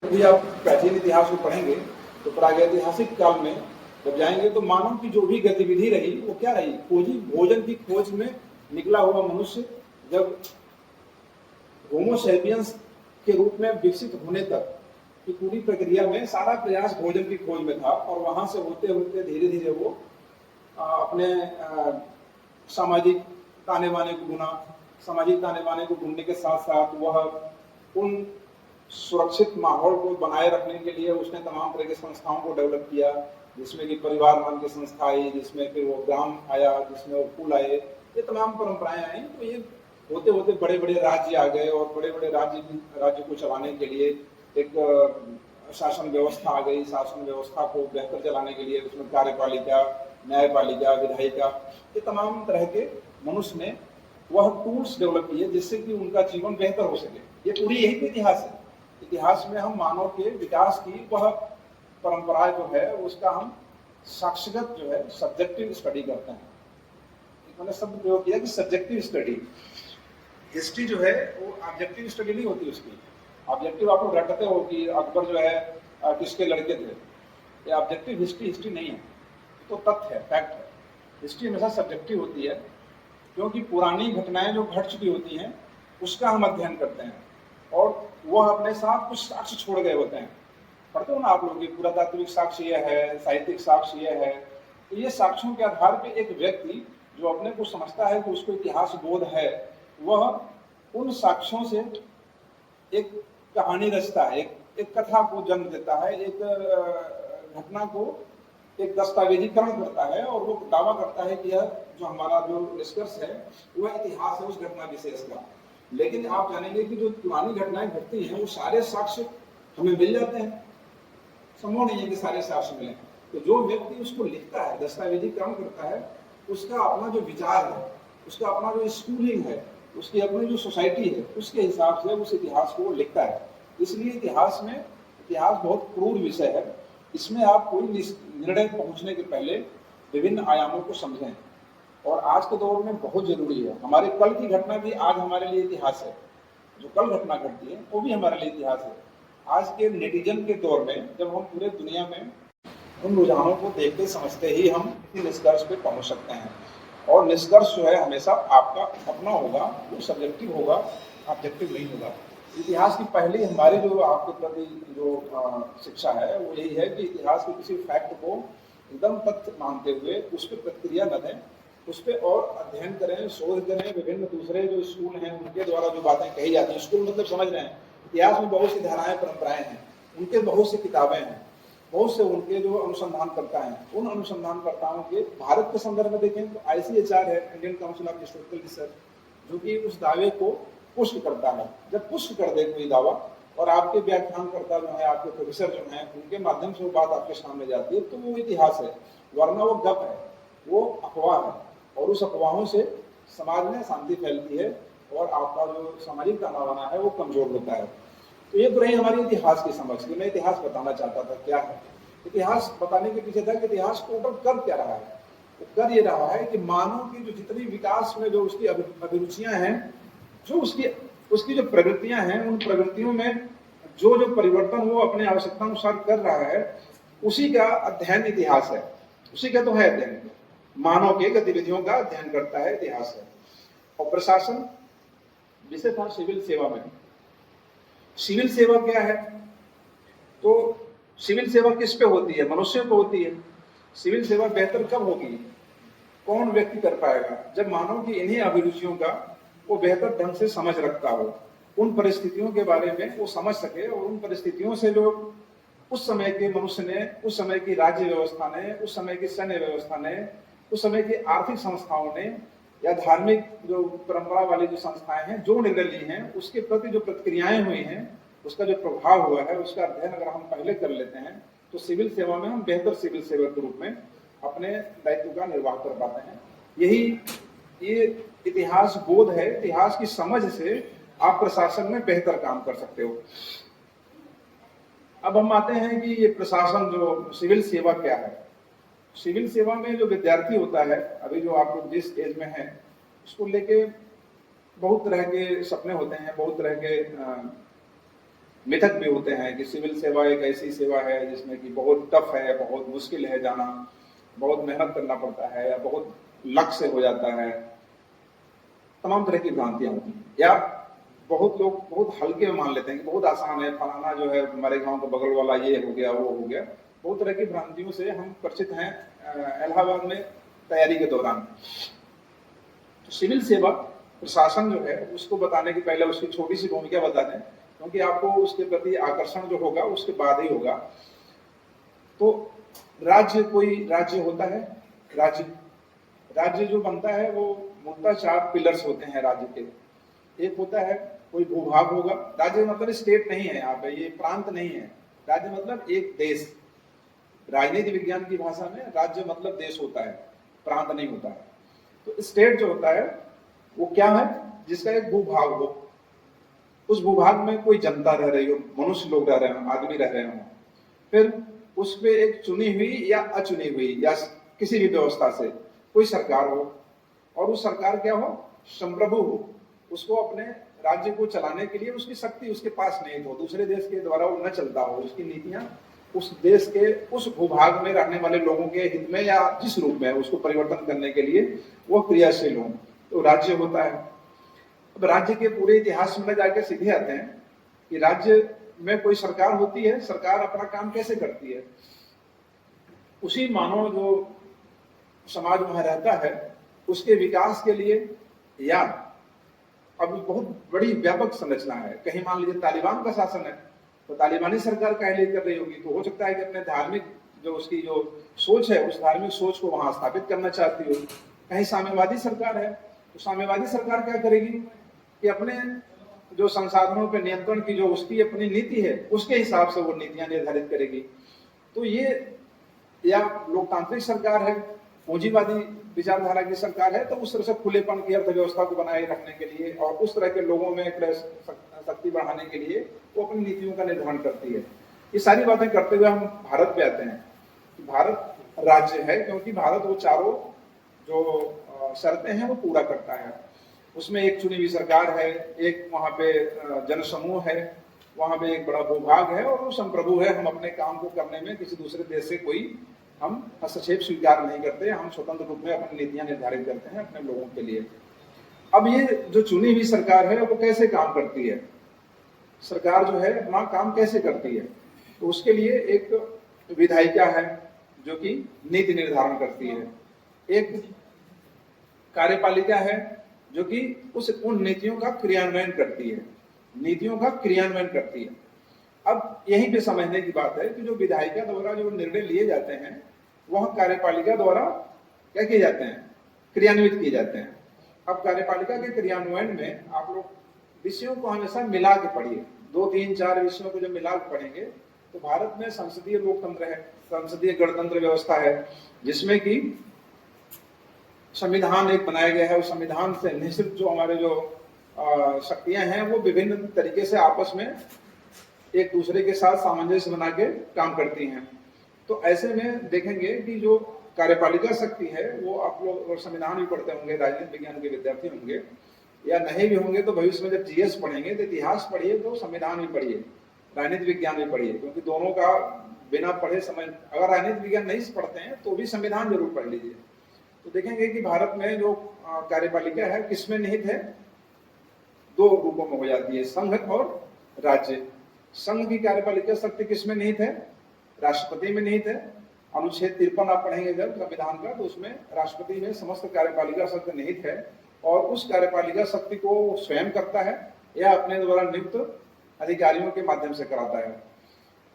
भी आप प्राचीन इतिहास को पढ़ेंगे तो प्रागैतिहासिक काल में जब जाएंगे तो मानव की जो भी गतिविधि रही वो क्या रही, खोजी भोजन की खोज में निकला हुआ मनुष्य जब होमो सेपियंस के रूप में विकसित होने तक की पूरी प्रक्रिया में सारा प्रयास भोजन की खोज में था। और वहां से होते होते धीरे धीरे वो अपने सामाजिक ताने बाने को ढूंढा। सामाजिक ताने बाने को ढूंढने के साथ साथ वह उन सुरक्षित माहौल को बनाए रखने के लिए उसने तमाम तरह की संस्थाओं को डेवलप किया, जिसमें कि परिवार नाम की संस्था आई, जिसमें फिर वो ग्राम आया, जिसमें वो कुल आए, ये तमाम परंपराएं आई। तो ये होते होते बड़े बड़े राज्य आ गए और बड़े बड़े राज्य को चलाने के लिए एक शासन व्यवस्था आ गई। शासन व्यवस्था को बेहतर चलाने के लिए उसमें कार्यपालिका, न्यायपालिका, विधायिका, ये तमाम तरह के मनुष्य ने वह टूल्स डेवलप किए जिससे कि उनका जीवन बेहतर हो सके। ये पूरी यही तो इतिहास है। इतिहास में हम मानव के विकास की वह परंपरा जो है उसका हम साक्षीगत जो है सब्जेक्टिव स्टडी करते हैं। मैंने शब्द प्रयोग किया कि सब्जेक्टिव स्टडी। हिस्ट्री जो है वो ऑब्जेक्टिव स्टडी नहीं होती। उसकी ऑब्जेक्टिव आप लोग रटते हो कि अकबर जो है किसके लड़के थे, ये ऑब्जेक्टिव हिस्ट्री नहीं है, तो तथ्य है, फैक्ट है। हिस्ट्री हमेशा सब्जेक्टिव होती है क्योंकि पुरानी घटनाएं जो घट चुकी होती हैं उसका हम अध्ययन करते हैं और वह अपने साथ कुछ साक्ष्य छोड़ गए होते हैं। पढ़ते हो ना आप लोग, पुरातात्विक साक्ष्य यह है, साहित्यिक साक्ष्य यह है। तो ये साक्ष्यों के आधार पर एक व्यक्ति जो अपने को समझता है कि उसको इतिहास बोध है, वह उन साक्ष्यों से एक कहानी रचता है, एक कथा को जन्म देता है, एक घटना को एक दस्तावेजीकरण करता है और वो दावा करता है कि यह जो हमारा जो निष्कर्ष है वह इतिहास है उस घटना विशेष का। लेकिन आप जानेंगे कि जो पुरानी घटनाएं घटती हैं वो सारे साक्ष्य हमें मिल जाते हैं, संभव नहीं है कि सारे साक्ष्य मिले। तो जो व्यक्ति उसको लिखता है, दस्तावेजीकरण करता है, उसका अपना जो विचार है, उसका अपना जो स्कूलिंग है, उसकी अपनी जो सोसाइटी है, उसके हिसाब से उस इतिहास को लिखता है। इसलिए इतिहास बहुत क्रूर विषय है। इसमें आप कोई निर्णय पहुंचने के पहले विभिन्न आयामों को समझें और आज के दौर में बहुत जरूरी है। हमारे कल की घटना भी आज हमारे लिए इतिहास है, जो कल घटना घटती है वो भी हमारे लिए इतिहास है। आज के नेटिजन के दौर में जब हम पूरे दुनिया में उन रुझानों को देखते समझते ही हम किसी निष्कर्ष पे पहुंच सकते हैं। और निष्कर्ष जो है हमेशा आपका अपना होगा, वो सब्जेक्टिव होगा, ऑब्जेक्टिव नहीं होगा। इतिहास की पहली हमारी जो आपके प्रति जो शिक्षा है वो यही है कि इतिहास के किसी फैक्ट को एकदम तथ्य मानते हुए उस पर प्रतिक्रिया न दें, उस पर और अध्ययन करें, शोध करें। विभिन्न दूसरे जो स्कूल हैं उनके द्वारा जो बातें कही जाती हैं, स्कूल मतलब समझ रहे हैं, इतिहास में बहुत सी धाराएं परंपराएं हैं, उनके बहुत सी किताबें हैं, बहुत से उनके जो अनुसंधानकर्ता हैं, उन अनुसंधानकर्ताओं के भारत के संदर्भ में देखें तो ICHR है, Indian council of historical research, जो कि उस दावे को पुष्ट करता है। जब पुष्ट कर दे कोई दावा और आपके व्याख्यानकर्ता जो है, आपके प्रोफेसर जो हैं, उनके माध्यम से वो बात आपके सामने जाती है तो वो इतिहास है, वरना वो गप है, वो अफवाह है। और उस अफवाहों से समाज में शांति फैलती है और आपका जो सामाजिक ताना बाना है वो कमजोर होता है। तो ये तो रही हमारी इतिहास की समझ कि मैं इतिहास बताना चाहता था क्या है। इतिहास बताने के पीछे था कि इतिहास को ऊपर कर क्या रहा है। वो कर ये रहा है कि मानव की जो जितनी विकास में जो उसकी अभिरुचियां हैं, जो उसकी जो प्रवृत्तियां हैं, उन प्रवृत्तियों में जो जो परिवर्तन वो अपने आवश्यकता अनुसार कर रहा है, उसी का अध्ययन इतिहास है। उसी का तो है अध्ययन, मानव के गतिविधियों का अध्ययन करता है इतिहास है। और प्रशासन विषय था सिविल सेवा में। सिविल सेवा क्या है? तो सिविल सेवा किस पे होती है? मनुष्य को होती है। सिविल सेवा बेहतर कब होगी? कौन व्यक्ति कर पाएगा? जब मानव की इन्हीं अभिरुचियों का वो बेहतर ढंग से समझ रखता हो, उन परिस्थितियों के बारे में वो समझ सके और उन परिस्थितियों से जो उस समय के मनुष्य ने, उस समय की राज्य व्यवस्था ने, उस समय की सैन्य व्यवस्था ने, उस समय की आर्थिक संस्थाओं ने या धार्मिक जो परंपरा वाली जो संस्थाएं हैं जो निर्णय ली हैं, उसके प्रति जो प्रतिक्रियाएं हुई हैं, उसका जो प्रभाव हुआ है, उसका अध्ययन अगर हम पहले कर लेते हैं तो सिविल सेवा में हम बेहतर सिविल सेवक के रूप में अपने दायित्व का निर्वाह कर पाते हैं। ये इतिहास बोध है। इतिहास की समझ से आप प्रशासन में बेहतर काम कर सकते हो। अब हम आते हैं कि ये प्रशासन जो सिविल सेवा क्या है। सिविल सेवा में जो विद्यार्थी होता है, अभी जो आप लोग जिस एज में हैं, उसको लेके बहुत तरह के सपने होते हैं, बहुत तरह के मिथक भी होते हैं कि सिविल सेवा एक ऐसी सेवा है जिसमें कि बहुत टफ है, बहुत मुश्किल है जाना, बहुत मेहनत करना पड़ता है या बहुत लक से हो जाता है। तमाम तरह की भ्रांतियां होती हैं, या बहुत लोग बहुत हल्के में मान लेते हैं कि बहुत आसान है, फलाना जो है हमारे गांव का बगल वाला ये हो गया वो हो गया। बहुत तरह की भ्रांतियों से हम परिचित हैं इलाहाबाद में तैयारी के दौरान। तो सिविल सेवा प्रशासन जो है उसको बताने के पहले उसकी छोटी सी भूमिका बता दें, क्योंकि आपको उसके प्रति आकर्षण जो होगा उसके बाद ही होगा। तो राज्य, कोई राज्य होता है, राज्य जो बनता है वो मूलतः 4 पिलर्स होते हैं राज्य के। एक होता है कोई भूभाग होगा, राज्य मतलब स्टेट नहीं है, यहाँ पे ये प्रांत नहीं है, राज्य मतलब एक देश। राजनीति विज्ञान की भाषा में राज्य मतलब देश होता है, प्रांत नहीं होता है। तो स्टेट जो होता है वो क्या है, जिसका एक भूभाग हो, उस भूभाग में कोई जनता रह रही हो, मनुष्य लोग रह रहे हो, आदमी रह रहे हो, फिर उस पे एक चुनी हुई या अचुनी हुई या किसी भी व्यवस्था से कोई सरकार हो, और उस सरकार क्या हो, संप्रभु हो, उसको अपने राज्य को चलाने के लिए उसकी शक्ति उसके पास नहीं हो, दूसरे देश के द्वारा वो न चलता हो, उसकी नीतियां उस देश के उस भूभाग में रहने वाले लोगों के हित में या जिस रूप में उसको परिवर्तन करने के लिए वो क्रियाशील हो, तो राज्य होता है। अब राज्य के पूरे इतिहास में जाके सीधे आते हैं कि राज्य में कोई सरकार होती है, सरकार अपना काम कैसे करती है, उसी मानव जो समाज वहां रहता है उसके विकास के लिए, या अब बहुत बड़ी व्यापक संरचना है। कहीं मान लीजिए तालिबान का शासन है, तो तालिबानी सरकार क्या कर रही होगी, तो हो सकता है कि अपने धार्मिक जो उसकी जो सोच है उस धार्मिक सोच को वहां स्थापित करना चाहती हो। कहीं साम्यवादी सरकार है, तो साम्यवादी सरकार क्या करेगी कि अपने जो संसाधनों पर नियंत्रण की जो उसकी अपनी नीति है उसके हिसाब से वो नीतियां निर्धारित करेगी। तो ये, या लोकतांत्रिक सरकार है, पूंजीवादी विचारधारा की सरकार है, तो उस तरह से खुलेपन की अर्थव्यवस्था को बनाए रखने के लिए और उस तरह के लोगों में शक्ति बढ़ाने के लिए वो अपनी नीतियों का निर्धारण करती है। ये सारी बातें करते हुए हम भारत पे आते हैं। भारत राज्य है क्योंकि भारत वो चारों जो शर्तें हैं वो पूरा करता है। उसमें एक चुनी हुई सरकार है, एक वहां पे जनसमूह है, वहां पे एक बड़ा भूभाग है और वो संप्रभु है। हम अपने काम को करने में किसी दूसरे देश से कोई हम हस्तक्षेप स्वीकार नहीं करते, हम स्वतंत्र रूप में अपनी नीतियां निर्धारित करते हैं अपने लोगों के लिए। अब ये जो चुनी हुई सरकार है वो कैसे काम करती है, सरकार जो है अपना काम कैसे करती है, तो उसके लिए एक विधायिका है जो कि नीति निर्धारण करती है, एक कार्यपालिका है जो कि उन नीतियों का क्रियान्वयन करती है, नीतियों का क्रियान्वयन करती है। अब यहीं पे समझने की बात है कि जो विधायिका द्वारा जो निर्णय लिए जाते हैं वह कार्यपालिका द्वारा क्या किए जाते हैं, क्रियान्वित किए जाते हैं। अब कार्यपालिका के क्रियान्वयन में आप लोग विषयों को हमेशा मिला के पढ़िए, 2, 3, 4 विषयों को जब मिला के पढ़ेंगे तो भारत में संसदीय लोकतंत्र है, संसदीय गणतंत्र व्यवस्था है, जिसमें कि संविधान एक बनाया गया है। उस संविधान से निश्चित जो हमारे जो शक्तियां हैं वो विभिन्न तरीके से आपस में एक दूसरे के साथ सामंजस्य बना के काम करती हैं। तो ऐसे में देखेंगे कि जो कार्यपालिका शक्ति है वो, आप लोग संविधान भी पढ़ते होंगे, राजनीति विज्ञान के विद्यार्थी होंगे, या नहीं भी होंगे तो भविष्य में जब जीएस पढ़ेंगे तो इतिहास पढ़िए, तो संविधान भी पढ़िए, राजनीति विज्ञान भी पढ़िए, क्योंकि दोनों का बिना पढ़े समझ, अगर राजनीति विज्ञान नहीं पढ़ते हैं तो भी संविधान जरूर पढ़ लीजिए। तो देखेंगे कि भारत में जो कार्यपालिका है किसमें निहित है, 2 रूपों में हो जाती है, संघ और राज्य। संघ की कार्यपालिका शक्ति किसमें निहित है, राष्ट्रपति में निहित है। अनुच्छेद 53 आप पढ़ेंगे जब संविधान का, तो उसमें राष्ट्रपति में समस्त कार्यपालिका शक्ति निहित है, और उस कार्यपालिका शक्ति को स्वयं करता है या अपने द्वारा नियुक्त अधिकारियों के माध्यम से कराता है।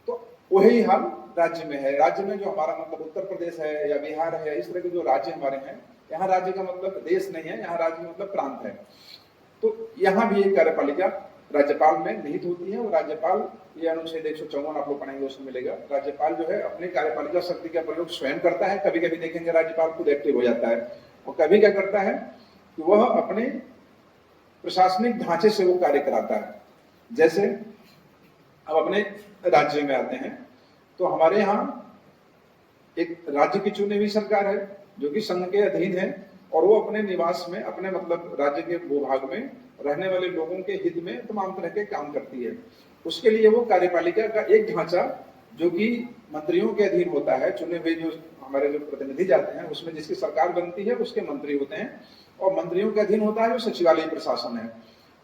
तो वही हाल राज्य में है। राज्य में जो हमारा मतलब उत्तर प्रदेश है या बिहार है, इस तरह के जो राज्य हमारे हैं, यहाँ राज्य का मतलब देश नहीं है, यहाँ राज्य मतलब प्रांत है। तो यहाँ भी एक कार्यपालिका राज्यपाल में निहित होती है, और राज्यपाल, ये अनुच्छेद 154 आप लोग पढ़ेंगे उसमें मिलेगा, राज्यपाल जो है अपने कार्यपालिका शक्ति का प्रयोग स्वयं करता है। कभी कभी देखेंगे राज्यपाल खुद एक्टिव हो जाता है, और कभी क्या करता है कि वह अपने प्रशासनिक ढांचे से वो कार्य कराता है। जैसे अब अपने राज्य में आते हैं तो हमारे यहाँ एक राज्य की चुनी हुई सरकार है जो कि संघ के अधीन है, और वो अपने निवास में, अपने मतलब राज्य के भूभाग में रहने वाले लोगों के हित में तमाम तरह के काम करती है। उसके लिए वो कार्यपालिका का एक ढांचा जो कि मंत्रियों के अधीन होता है, चुने हुए जो हमारे जो प्रतिनिधि जाते हैं उसमें जिसकी सरकार बनती है उसके मंत्री होते हैं, और मंत्रियों के अधीन होता है जो सचिवालय प्रशासन है,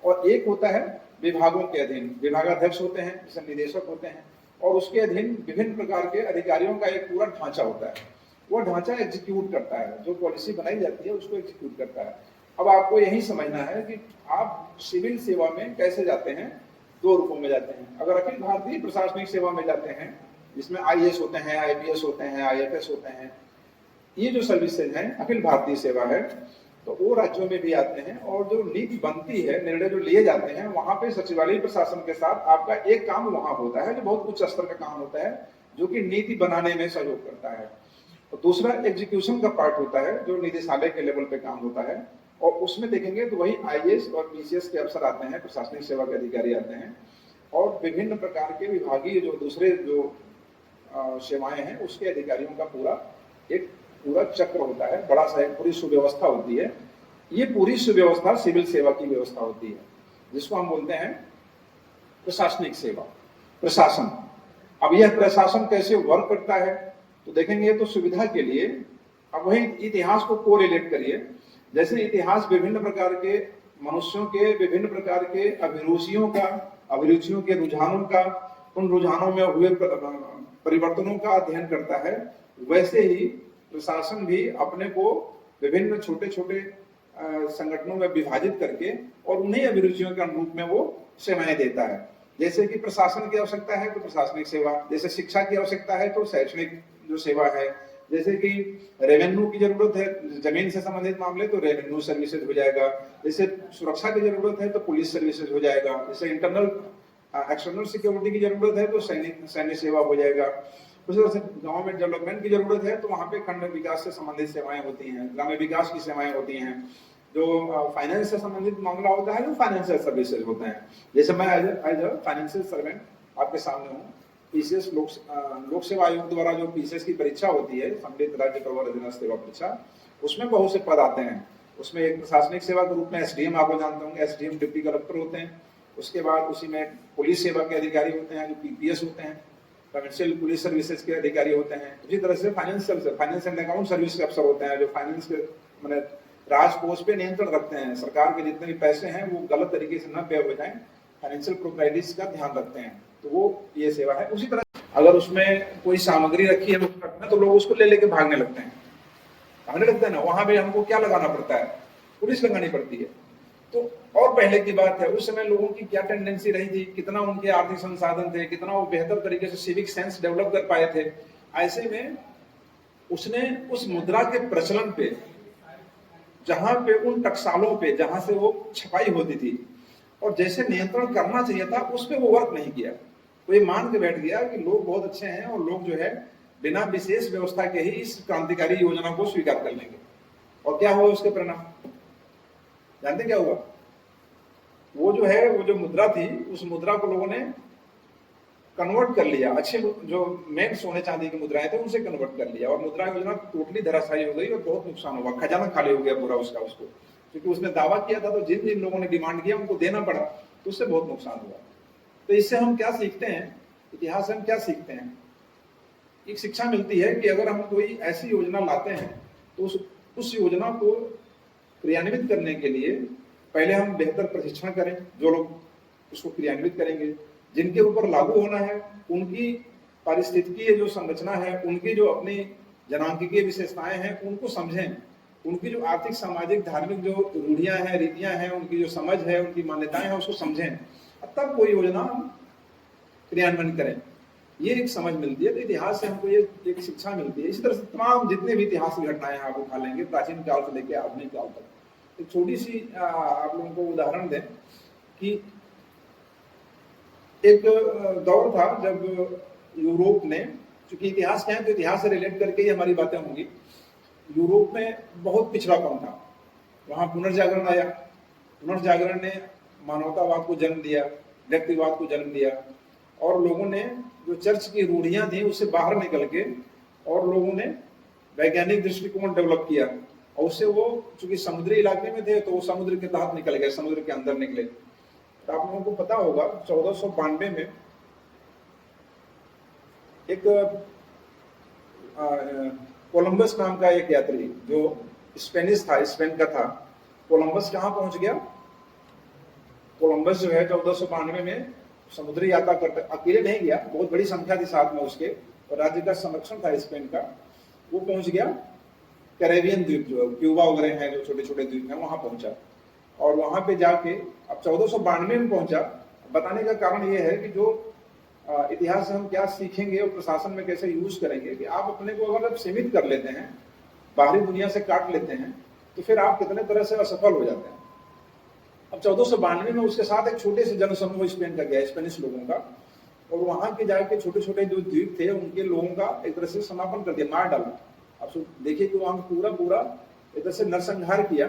और एक होता है विभागों के अधीन, विभागाध्यक्ष होते हैं जैसे निदेशक होते हैं, और उसके अधीन विभिन्न प्रकार के अधिकारियों का एक पूरा ढांचा होता है। वो ढांचा एग्जीक्यूट करता है, जो पॉलिसी बनाई जाती है उसको एग्जीक्यूट करता है। अब आपको यही समझना है कि आप सिविल सेवा में कैसे जाते हैं, दो रूपों में जाते हैं। अगर अखिल भारतीय प्रशासनिक सेवा में जाते हैं जिसमें आईएएस होते हैं, आईपीएस होते हैं, आईएफएस होते हैं, ये जो सर्विसेज हैं अखिल भारतीय सेवा है, तो वो राज्यों में भी आते हैं, और जो नीति बनती है, निर्णय जो लिए जाते हैं, वहां पे सचिवालय प्रशासन के साथ आपका एक काम वहां होता है जो बहुत उच्च स्तर का काम होता है, जो कि नीति बनाने में सहयोग करता है। और दूसरा एग्जीक्यूशन का पार्ट होता है जो निदेशालय के लेवल पे काम होता है, और उसमें देखेंगे तो वही आईएएस और पीसीएस के अफसर आते हैं, प्रशासनिक सेवा के अधिकारी आते हैं, और विभिन्न प्रकार के विभागीय जो दूसरे जो सेवाएं हैं उसके अधिकारियों का पूरा चक्र होता है, बड़ा सा एक पूरी सुव्यवस्था होती है। ये पूरी सुव्यवस्था सिविल सेवा की व्यवस्था होती है, जिसको हम बोलते हैं प्रशासनिक सेवा, प्रशासन। अब यह प्रशासन कैसे वर्क करता है तो देखेंगे, तो सुविधा के लिए अब वही इतिहास को कोरिलेट करिए। जैसे इतिहास विभिन्न प्रकार के मनुष्यों के विभिन्न प्रकार के अभिरुचियों के रुझानों का, उन रुझानों में हुए परिवर्तनों का अध्ययन करता है, वैसे ही प्रशासन भी अपने को विभिन्न छोटे छोटे संगठनों में विभाजित करके और उन्हीं अभिरुचियों के अनुरूप में वो सेवाएं देता है। जैसे कि प्रशासन की आवश्यकता है तो प्रशासनिक सेवा, जैसे शिक्षा की आवश्यकता है तो शैक्षणिक जो सेवा है, जैसे कि रेवेन्यू की जरूरत है, जमीन से संबंधित मामले तो रेवेन्यू सर्विसेज हो जाएगा, जैसे सुरक्षा की जरूरत है तो पुलिस सर्विसेज हो जाएगा, जैसे एक्सटर्नल सिक्योरिटी की जरूरत है तो सैन्य सेवा हो जाएगा, उसी तरह से गांव में डेवलपमेंट की जरूरत है तो वहाँ पे खंड विकास से संबंधित सेवाएं होती हैं, ग्राम्य विकास की सेवाएं होती हैं, जो फाइनेंस से संबंधित मामला होता है जो फाइनेंशियल सर्विसेज होते हैं। जैसे मैं एज अ फाइनेंशियल सर्वेंट आपके सामने हूँ, पीसीएस लोक सेवा आयोग द्वारा जो पीसीएस की परीक्षा होती है, सम्मिलित राज्य प्रवर अधीनस्थ सेवा परीक्षा, उसमें बहुत से पद आते हैं। उसमें एक प्रशासनिक सेवा के रूप में एसडीएम, आपको जानते होंगे, एसडीएम डिप्टी कलेक्टर होते हैं। उसके बाद उसी में पुलिस सेवा के अधिकारी होते हैं जो पीपीएस होते हैं, कमर्शियल पुलिस सर्विसेज के अधिकारी होते हैं। उसी तरह से फाइनेंस एंड अकाउंट सर्विस के अफसर होते हैं जो फाइनेंस के मैंने राजकोष पे नियंत्रण रखते हैं, सरकार के जितने भी पैसे हैं वो गलत तरीके से न व्यय हो जाए, फाइनेंशियल प्रोप्राइटीज का ध्यान रखते हैं, तो वो ये सेवा है। उसी तरह अगर उसमें कोई सामग्री रखी है तो लोग उसको ले लेके भागने लगते हैं ना, वहां पे हमको क्या लगाना पड़ता है, पुलिस लगानी पड़ती है। तो और पहले की बात है, उस समय लोगों की क्या टेंडेंसी रही थी, कितना उनके आर्थिक संसाधन थे, कितना वो बेहतर तरीके से सिविक सेंस डेवलप कर पाए थे। ऐसे में उसने उस मुद्रा के प्रचलन पे, जहां पे उन टकसालों पे जहां से वो छपाई होती थी और जैसे नियंत्रण करना चाहिए था, उस पर वो वर्क नहीं किया। वो ये मान के बैठ गया कि लोग बहुत अच्छे हैं और लोग जो है बिना विशेष व्यवस्था के ही इस क्रांतिकारी योजना को स्वीकार कर लेंगे। और क्या हुआ उसके परिणाम जानते क्या हुआ? वो जो मुद्रा थी, उस मुद्रा को लोगों ने कन्वर्ट कर लिया, अच्छे जो मेन सोने चांदी की मुद्राएं थे उनसे कन्वर्ट कर लिया, और मुद्रा योजना टोटली धराशायी हो गई और बहुत नुकसान हुआ, खजाना खाली हो गया पूरा उसको, क्योंकि उसने दावा किया था तो जिन जिन लोगों ने डिमांड किया उनको देना पड़ा, तो उससे बहुत नुकसान हुआ। तो इससे हम क्या सीखते हैं, इतिहास से हम क्या सीखते हैं? एक शिक्षा मिलती है कि अगर हम कोई ऐसी योजना लाते हैं तो उस योजना को क्रियान्वित करने के लिए पहले हम बेहतर प्रशिक्षण करें, जो लोग उसको क्रियान्वित करेंगे, जिनके ऊपर लागू होना है उनकी पारिस्थितिकीय जो संरचना है, उनकी जो अपनी जनांकिकीय विशेषताएं हैं उनको समझें, उनकी जो आर्थिक सामाजिक धार्मिक जो रूढ़ियां हैं, रीतियां हैं, उनकी जो समझ है, उनकी मान्यताएं हैं, उसको समझें, तब कोई योजना हम क्रियान्वयन करें। ये एक समझ मिलती है। तो इतिहास से हमको ये एक शिक्षा मिलती है। इसी तरह से तमाम जितने भी इतिहास की घटनाएं आप उठा लेंगे, प्राचीन काल से लेकर आधुनिक काल तक। एक छोटी सी आप लोगों को उदाहरण दें कि एक दौर था जब यूरोप ने, चूंकि इतिहास क्या है तो इतिहास से रिलेट करके ही हमारी बातें होंगी, यूरोप में बहुत पिछड़ापन था, वहां पुनर्जागरण आया। पुनर्जागरण ने मानवतावाद को जन्म दिया, व्यक्तिवाद को जन्म दिया, और लोगों ने जो चर्च की रूढ़ियां थी उससे बाहर निकल के और लोगों ने वैज्ञानिक दृष्टिकोण डेवलप किया, और उससे वो चूंकि समुद्री इलाके में थे तो वो समुद्र के तहत निकल गए, समुद्र के अंदर निकले। तो आप लोगों को पता होगा 1492 में एक कोलंबस नाम का एक यात्री जो स्पेनिश था, स्पेन का था, कोलंबस कहाँ पहुंच गया? कोलंबस जो है 1492 में समुद्री यात्रा करते, अकेले नहीं गया, बहुत बड़ी संख्या थी साथ में उसके, और राज्य का संरक्षण था स्पेन का। वो पहुंच गया कैरेबियन द्वीप, जो क्यूबा वगैरह हैं, जो छोटे छोटे द्वीप हैं, वहां पहुंचा। और वहां पे जाके अब 1492 में पहुंचा। बताने का कारण ये है कि जो इतिहास से हम क्या सीखेंगे और प्रशासन में कैसे यूज करेंगे, कि आप अपने को अगर सीमित कर लेते हैं, बाहरी दुनिया से काट लेते हैं, तो फिर आप कितने तरह से असफल हो जाते हैं। अब 1492 में उसके साथ एक छोटे से जनसमूह स्पेन का गया, स्पेनिश लोगों का, और वहां के जाके छोटे छोटे जो द्वीप थे उनके लोगों का एक तरह से समापन कर दिया, मार डाला। अब देखिए कि वहां पूरा एक तरह से नरसंहार किया।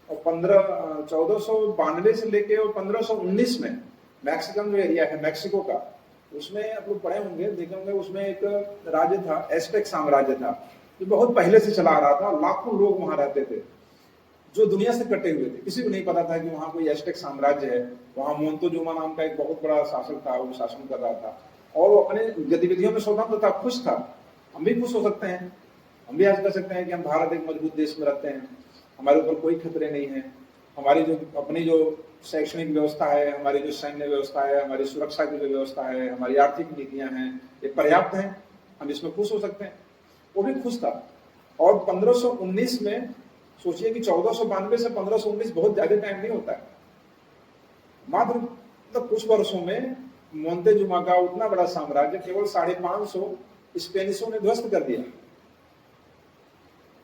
और 1492 से लेके और 1519 में मैक्सिकन जो एरिया है मेक्सिको का, उसमें आप लोग पढ़े होंगे, देखे होंगे, उसमें एक राज्य था, एस्टेक साम्राज्य था, जो बहुत पहले से चला आ रहा था। लाखों लोग वहां रहते थे जो दुनिया से कटे हुए थे, किसी को नहीं पता था कि वहां कोई एस्टेक साम्राज्य है। वहां मोंतेजुमा नाम का एक बहुत बड़ा शासक था, वो शासन कर रहा था, और वो अपने गतिविधियों में स्वतंत्र था, खुश था। हम भी खुश हो सकते हैं, हम भी आज कर सकते हैं कि हम भारत एक मजबूत देश में रहते हैं, हमारे ऊपर कोई खतरे नहीं है, हमारी जो अपनी जो शैक्षणिक व्यवस्था है, हमारी जो सैन्य व्यवस्था है, हमारी सुरक्षा की जो व्यवस्था है, हमारी आर्थिक नीतियां हैं, ये पर्याप्त हैं, हम इसमें खुश हो सकते हैं। वो भी खुश था। और 1519 में सोचिए कि 1492 से 1519 बहुत ज्यादा टाइम नहीं होता है, मात्र मतलब कुछ वर्षों में मोंतेजुमा का उतना बड़ा साम्राज्य केवल 550 स्पेनिशों ने ध्वस्त कर दिया।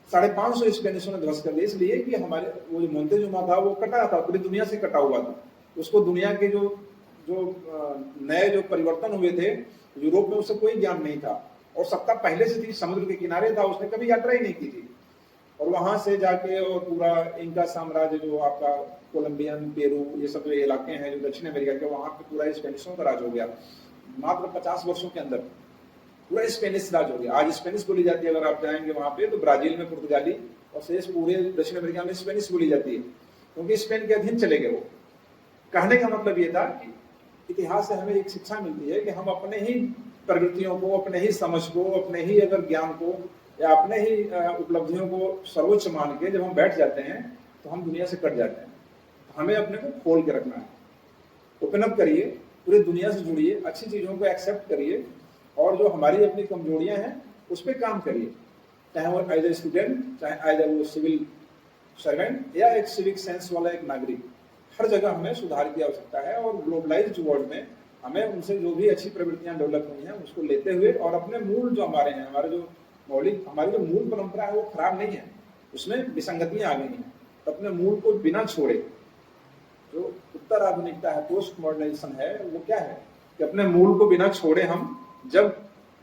550 स्पेनिशों ने ध्वस्त कर दिया, इसलिए कि हमारे वो जो मोंतेजुमा था वो कटा था, पूरी दुनिया से कटा हुआ था। उसको दुनिया के जो नए जो परिवर्तन हुए थे यूरोप में, उससे कोई ज्ञान नहीं था, और सत्ता पहले से थी, समुद्र के किनारे था, उसने कभी यात्रा ही नहीं की थी। और वहां से जाके और पूरा इनका साम्राज्य जो आपका कोलंबियन, पेरू, ये सब जो इलाके हैं जो दक्षिण अमेरिका के, वहां पे पूरा स्पेनिशों का राज हो गया। मात्र 50 वर्षों के अंदर पूरा स्पेनिश राज हो गया। आज स्पेनिश बोली जाती है, अगर आप जाएंगे वहां पे तो ब्राजील में पुर्तगाली, और शेष पूरे दक्षिण अमेरिका में स्पेनिश बोली जाती है, क्योंकि स्पेन के अधीन चले गए वो। कहने का मतलब ये था कि इतिहास से हमें एक शिक्षा मिलती है कि हम अपने ही प्रवृत्तियों को, अपने ही समझ को, अपने ही अगर ज्ञान को या अपने ही उपलब्धियों को सर्वोच्च मान के जब हम बैठ जाते हैं तो हम दुनिया से कट जाते हैं। तो हमें अपने को खोल के रखना है, ओपन अप करिए, पूरी दुनिया से जुड़िए, अच्छी चीजों को एक्सेप्ट करिए, और जो हमारी अपनी कमजोरियां हैं उस पर काम करिए, चाहे वो एज ए स्टूडेंट, चाहे एज ए वो सिविल सर्वेंट, या एक सिविक सेंस वाला एक नागरिक। हर जगह हमें सुधार की आवश्यकता है, और ग्लोबलाइज्ड वर्ल्ड में हमें उनसे जो भी अच्छी प्रवृत्तियां डेवलप हुई हैं उसको लेते हुए, और अपने मूल जो हमारे हैं, हमारे जो मौलिक, हमारी जो मूल परंपरा है वो खराब नहीं है, उसमें विसंगतियां आ गई हैं, तो अपने मूल को बिना छोड़े, जो उत्तर आधुनिकता है, पोस्ट मॉडर्नाइजेशन है, वो क्या है कि अपने मूल को बिना छोड़े हम जब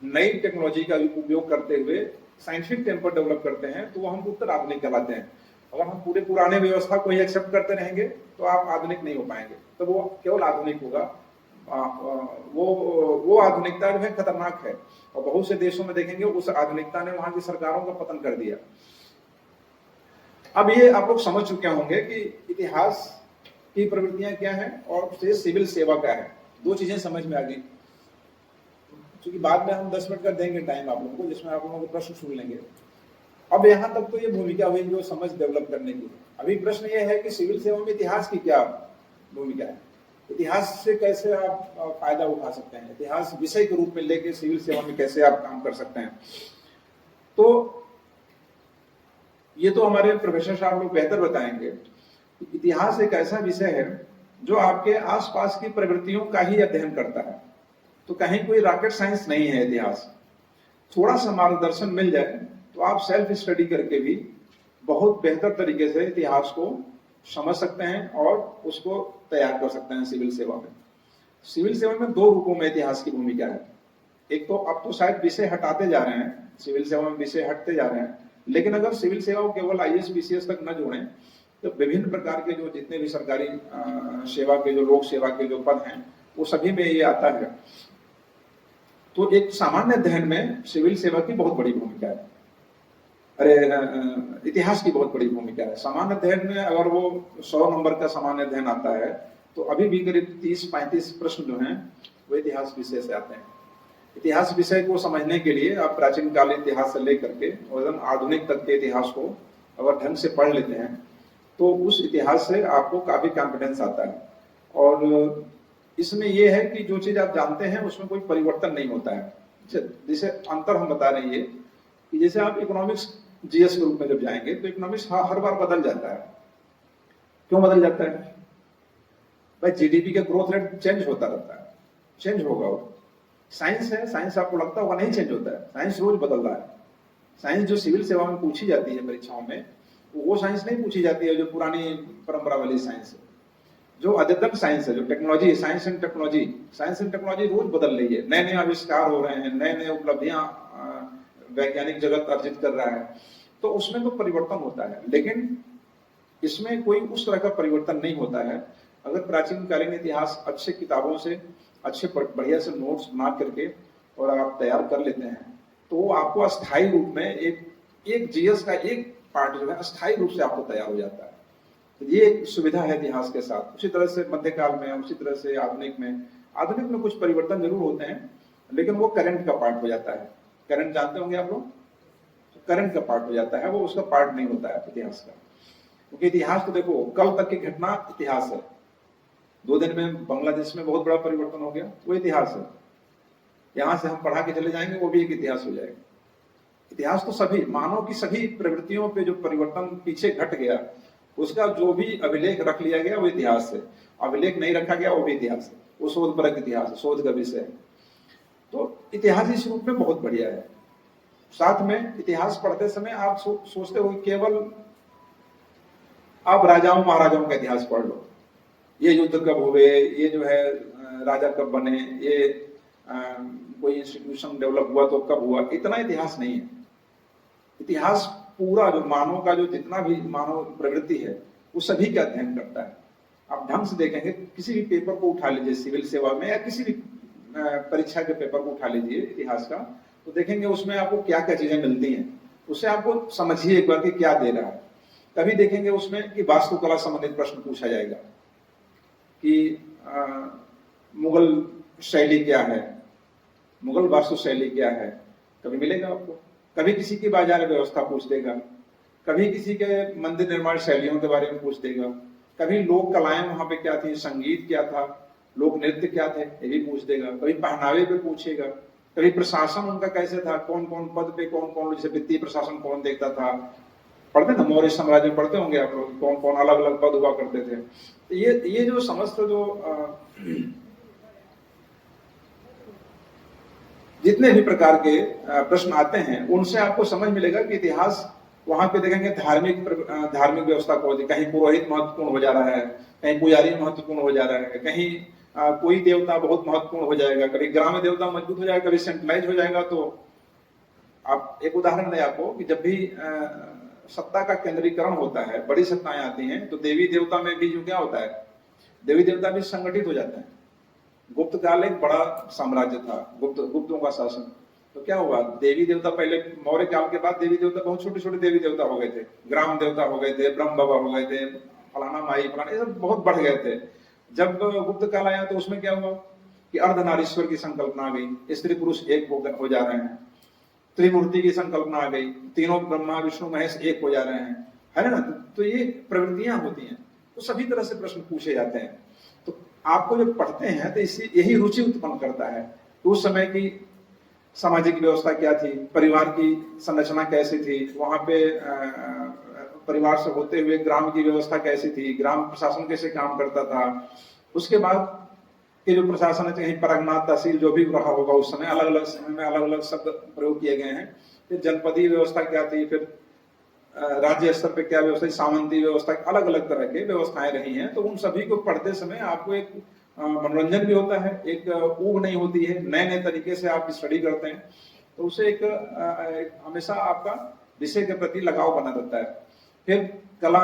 नई टेक्नोलॉजी का उपयोग करते हुए साइंटिफिक टेम्पर डेवलप करते हैं तो वो हम उत्तर आधुनिक कहलाते हैं। अगर हम पूरे पुराने व्यवस्था को ही एक्सेप्ट करते रहेंगे तो आप आधुनिक नहीं हो पाएंगे, तो वो केवल आधुनिक होगा। वो आधुनिकता जो है खतरनाक है, और बहुत से देशों में देखेंगे उस आधुनिकता ने वहां की सरकारों का पतन कर दिया। अब ये आप लोग समझ चुके होंगे कि इतिहास की प्रवृत्तियां क्या हैं और सिविल सेवा क्या है। दो चीजें समझ में आ गई, क्योंकि बाद में हम 10 मिनट का देंगे टाइम आप लोगों को, जिसमें आप लोगों को प्रश्न सुन लेंगे। अब यहाँ तक तो ये भूमिका हुई जो समझ डेवलप करने की। अभी प्रश्न ये है कि सिविल सेवा में इतिहास की क्या भूमिका है, इतिहास से कैसे आप फायदा उठा सकते हैं, इतिहास विषय के रूप में लेके सिविल सेवा में कैसे आप काम कर सकते हैं। तो ये तो हमारे प्रोफेसर साहब लोग बेहतर बताएंगे। इतिहास एक ऐसा विषय है जो आपके आसपास की प्रवृत्तियों का ही अध्ययन करता है, तो कहीं कोई रॉकेट साइंस नहीं है इतिहास। थोड़ा सा मार्गदर्शन मिल जाए तो आप सेल्फ स्टडी करके भी बहुत बेहतर तरीके से इतिहास को समझ सकते हैं और उसको तैयार कर सकते हैं सिविल सेवा में। सिविल सेवा में दो रूपों में इतिहास की भूमिका है। एक तो अब तो शायद विषय हटाते जा रहे हैं, सिविल सेवा में विषय हटते जा रहे हैं, लेकिन अगर सिविल सेवा को केवल IAS BCS तक न जोड़ें तो विभिन्न प्रकार के जो जितने भी सरकारी सेवा के जो लोक सेवा के जो पद हैं वो सभी में ये आता है। तो एक सामान्य अध्ययन में सिविल सेवा की बहुत बड़ी भूमिका है, इतिहास की बहुत बड़ी भूमिका है। सामान्य अध्ययन में अगर वो 100 नंबर का सामान्य अध्ययन आता है तो अभी भी करीब 30-35 प्रश्न जो हैं वो इतिहास विषय से आते हैं। इतिहास विषय को समझने के लिए आप प्राचीन काल इतिहास से लेकर के और एकदम आधुनिक तक के इतिहास को अगर ढंग से पढ़ लेते हैं तो उस इतिहास से आपको काफी कॉन्फिडेंस आता है। और इसमें यह है कि जो चीज आप जानते हैं उसमें कोई परिवर्तन नहीं होता है। जैसे अंतर हम बता रहे हैं ये कि जैसे आप इकोनॉमिक्स जीएस के रूप में जब जाएंगे तो इकोनॉमिक्स हर बार बदल जाता है। क्यों बदल जाता है? भाई जीडीपी का ग्रोथ रेट चेंज होता रहता है, चेंज होगा वो। साइंस है, साइंस आपको लगता होगा नहीं चेंज होता है, साइंस रोज बदल रहा है। साइंस जो सिविल सेवा में पूछी जाती है परीक्षाओं में, वो साइंस नहीं पूछी जाती है जो पुरानी परंपरा वाली साइंस है। जो अद्यतन साइंस है, जो टेक्नोलॉजी, साइंस एंड टेक्नोलॉजी रोज बदल रही है। नए नए आविष्कार हो रहे हैं, नए नए उपलब्धियां वैज्ञानिक जगत अर्जित कर रहा है, तो उसमें तो परिवर्तन होता है। लेकिन इसमें कोई उस तरह का परिवर्तन नहीं होता है। अगर प्राचीन कालीन इतिहास अच्छे किताबों से, अच्छे बढ़िया से नोट्स बना करके और आप तैयार कर लेते हैं तो वो आपको अस्थायी रूप में एक जीएस का एक पार्ट जो है अस्थायी रूप से आपको तैयार हो जाता है। तो ये एक सुविधा है इतिहास के साथ। उसी तरह से मध्यकाल में, उसी तरह से आधुनिक में कुछ परिवर्तन जरूर होते हैं, लेकिन वो करंट का पार्ट हो जाता है। करंट जानते होंगे आप लोग, करंट का पार्ट हो जाता है, वो उसका पार्ट नहीं होता है इतिहास का। क्योंकि इतिहास तो देखो, कल तक की घटना इतिहास है। 2 दिन में बांग्लादेश में बहुत बड़ा परिवर्तन हो गया, वो इतिहास है। यहां से हम पढ़ा के चले जाएंगे, वो भी एक इतिहास हो जाएगा। इतिहास तो सभी मानव की सभी प्रवृत्तियों पे जो परिवर्तन पीछे घट गया, उसका जो भी अभिलेख रख लिया गया वो इतिहास है। अभिलेख नहीं रखा गया वो भी इतिहास है, वो शोधपरक इतिहास है, शोध का विषय है। तो इतिहास इस रूप में बहुत बढ़िया है। साथ में इतिहास पढ़ते समय आप सोचते हो केवल आप राजाओं महाराजाओं का इतिहास पढ़ लो, ये युद्ध कब हुए, ये जो है राजा कब बने, ये कोई इंस्टीट्यूशन डेवलप हुआ तो कब हुआ, इतना इतिहास नहीं है। इतिहास पूरा जो मानव का जो जितना भी मानव प्रवृत्ति है वो सभी का अध्ययन करता है। आप ढंग से देखेंगे, किसी भी पेपर को उठा लीजिए सिविल सेवा में या किसी भी परीक्षा के पेपर को उठा लीजिए इतिहास का, तो देखेंगे उसमें आपको क्या क्या चीजें मिलती हैं। उससे आपको समझिए एक बार कि क्या दे रहा है। कभी देखेंगे उसमें कि वास्तुकला संबंधित प्रश्न पूछा जाएगा कि मुगल शैली क्या है, मुगल वास्तु शैली क्या है, कभी मिलेगा आपको। कभी किसी की बाजार व्यवस्था पूछ देगा, कभी किसी के मंदिर निर्माण शैलियों के बारे में पूछ देगा, कभी लोक कलाएं वहां पे क्या थी, संगीत क्या था, लोक नृत्य क्या थे, ये भी पूछ देगा। कभी पहनावे पे पूछेगा, कभी प्रशासन उनका कैसे था, कौन कौन पद पे कौन कौन, जैसे वित्तीय प्रशासन कौन देखता था, पढ़ते ना मौर्य साम्राज्य में पढ़ते होंगे आप लोग, कौन कौन अलग अलग पद हुआ करते थे। तो ये जो समस्त जो जितने भी प्रकार के प्रश्न आते हैं उनसे आपको समझ मिलेगा कि इतिहास, वहां पे देखेंगे धार्मिक व्यवस्था को, कहीं पुरोहित महत्वपूर्ण हो जा रहा है, कहीं पुजारी महत्वपूर्ण हो जा रहा है, कहीं कोई देवता बहुत महत्वपूर्ण हो जाएगा, कभी ग्राम्य देवता मजबूत हो जाएगा, कभी सेंट्रलाइज हो जाएगा। तो आप एक उदाहरण दें आपको कि जब भी सत्ता का केंद्रीकरण होता है, बड़ी सत्ताएं आती हैं, तो देवी देवता में भी जो क्या होता है, देवी देवता भी संगठित हो जाते हैं। गुप्त काल एक बड़ा साम्राज्य था, गुप्तों का शासन। तो क्या हुआ, देवी देवता पहले मौर्य काल के बाद देवी देवता बहुत छोटे छोटे देवी देवता हो गए थे, ग्राम देवता हो गए थे, ब्रह्म बाबा हो गए थे, फलाना माई फलाना, ये सब बहुत बढ़ गए थे। जब गुप्त काल आया तो उसमें क्या हुआ कि अर्धनारीश्वर की संकल्पना आ गई, स्त्री पुरुष एक हो जा रहे हैं, त्रिमूर्ति की संकल्पना आ गई, तीनों ब्रह्मा विष्णु महेश एक हो जा रहे हैं, है ना। तो ये प्रवृत्तियां होती हैं, तो सभी तरह से प्रश्न पूछे जाते हैं। तो आपको जब पढ़ते हैं तो इससे यही रुचि उत्पन्न करता है कि उस समय की सामाजिक व्यवस्था क्या थी, परिवार की संरचना कैसी थी, वहां पे परिवार से होते हुए ग्राम की व्यवस्था कैसी थी, ग्राम प्रशासन कैसे काम करता था। उसके बाद के जो प्रशासन है, कहीं परगना तहसील जो भी रहा होगा उस समय, अलग अलग समय में अलग अलग शब्द प्रयोग किए गए हैं। फिर जनपदीय व्यवस्था क्या थी, फिर राज्य स्तर पे क्या व्यवस्था, सामंती व्यवस्था, अलग अलग तरह के व्यवस्थाएं रही हैं। तो उन सभी को पढ़ते समय आपको एक मनोरंजन भी होता है, एक ऊब नहीं होती है, नए नए तरीके से आप स्टडी करते हैं, तो उसे एक हमेशा आपका विषय के प्रति लगाव बना रहता है। फिर कला,